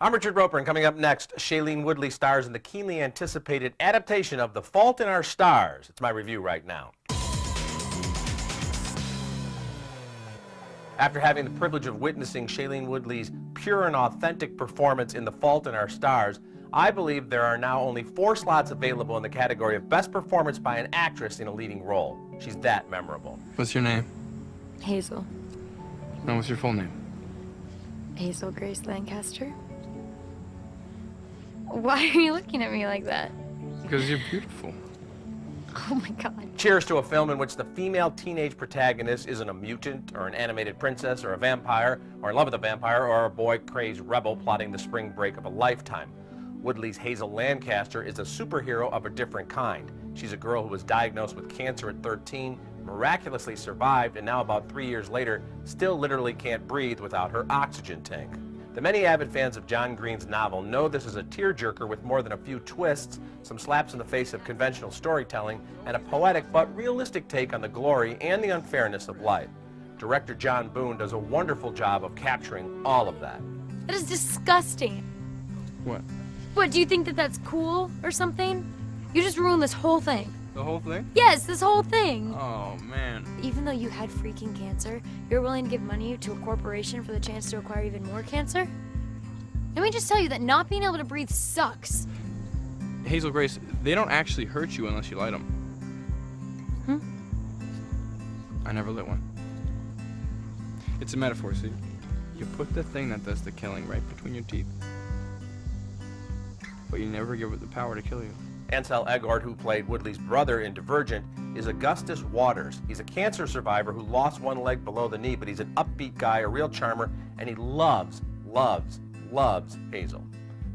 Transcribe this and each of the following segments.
I'm Richard Roeper, and coming up next, Shailene Woodley stars in the keenly anticipated adaptation of The Fault in Our Stars. It's my review right now. After having the privilege of witnessing Shailene Woodley's pure and authentic performance in The Fault in Our Stars, I believe there are now only 4 slots available in the category of Best Performance by an Actress in a Leading Role. She's that memorable. What's your name? Hazel. No, what's your full name? Hazel Grace Lancaster. Why are you looking at me like that? Because you're beautiful. Oh my God. Cheers to a film in which the female teenage protagonist isn't a mutant or an animated princess or a vampire or in love with a vampire or a boy-crazed rebel plotting the spring break of a lifetime. Woodley's Hazel Lancaster is a superhero of a different kind. She's a girl who was diagnosed with cancer at 13, miraculously survived, and now about 3 years later, still literally can't breathe without her oxygen tank. The many avid fans of John Green's novel know this is a tearjerker with more than a few twists, some slaps in the face of conventional storytelling, and a poetic but realistic take on the glory and the unfairness of life. Director John Boone does a wonderful job of capturing all of that. That is disgusting. What? What, do you think that that's cool or something? You just ruined this whole thing. The whole thing? Yes, this whole thing. Oh, man. Even though you had freaking cancer, you're willing to give money to a corporation for the chance to acquire even more cancer? Let me just tell you that not being able to breathe sucks. Hazel Grace, they don't actually hurt you unless you light them. I never lit one. It's a metaphor, see? You put the thing that does the killing right between your teeth. But you never give it the power to kill you. Ansel Elgort, who played Woodley's brother in Divergent, is Augustus Waters. He's a cancer survivor who lost one leg below the knee, but he's an upbeat guy, a real charmer, and he loves Hazel.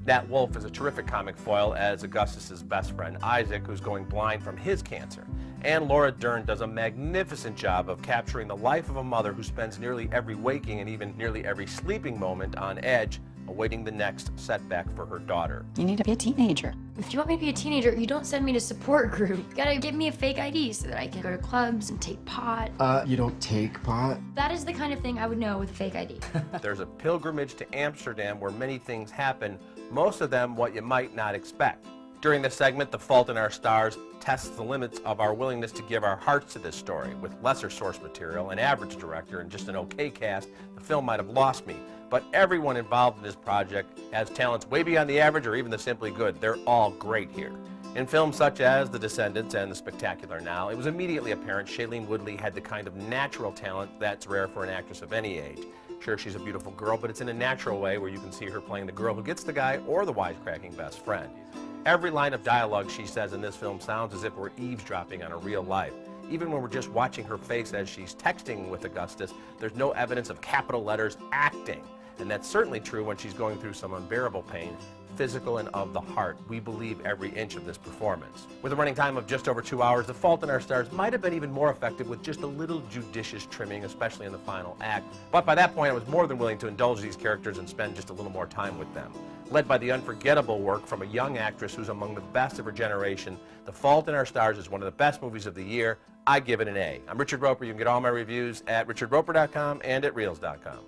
Nat Wolff is a terrific comic foil as Augustus's best friend, Isaac, who's going blind from his cancer. And Laura Dern does a magnificent job of capturing the life of a mother who spends nearly every waking and even nearly every sleeping moment on edge, awaiting the next setback for her daughter. You need to be a teenager. If you want me to be a teenager, you don't send me to support group. You gotta give me a fake ID so that I can go to clubs and take pot. You don't take pot? That is the kind of thing I would know with a fake ID. There's a pilgrimage to Amsterdam where many things happen, most of them what you might not expect. During this segment, The Fault in Our Stars tests the limits of our willingness to give our hearts to this story. With lesser source material, an average director, and just an okay cast, the film might have lost me. But everyone involved in this project has talents way beyond the average or even the simply good. They're all great here. In films such as The Descendants and The Spectacular Now, it was immediately apparent Shailene Woodley had the kind of natural talent that's rare for an actress of any age. Sure, she's a beautiful girl, but it's in a natural way where you can see her playing the girl who gets the guy or the wisecracking best friend. Every line of dialogue she says in this film sounds as if we're eavesdropping on her real life. Even when we're just watching her face as she's texting with Augustus, there's no evidence of capital letters acting. And that's certainly true when she's going through some unbearable pain, physical and of the heart. We believe every inch of this performance. With a running time of just over 2 hours, The Fault in Our Stars might have been even more effective with just a little judicious trimming, especially in the final act. But by that point, I was more than willing to indulge these characters and spend just a little more time with them. Led by the unforgettable work from a young actress who's among the best of her generation, The Fault in Our Stars is one of the best movies of the year. I give it an A. I'm Richard Roeper. You can get all my reviews at richardroeper.com and at reels.com.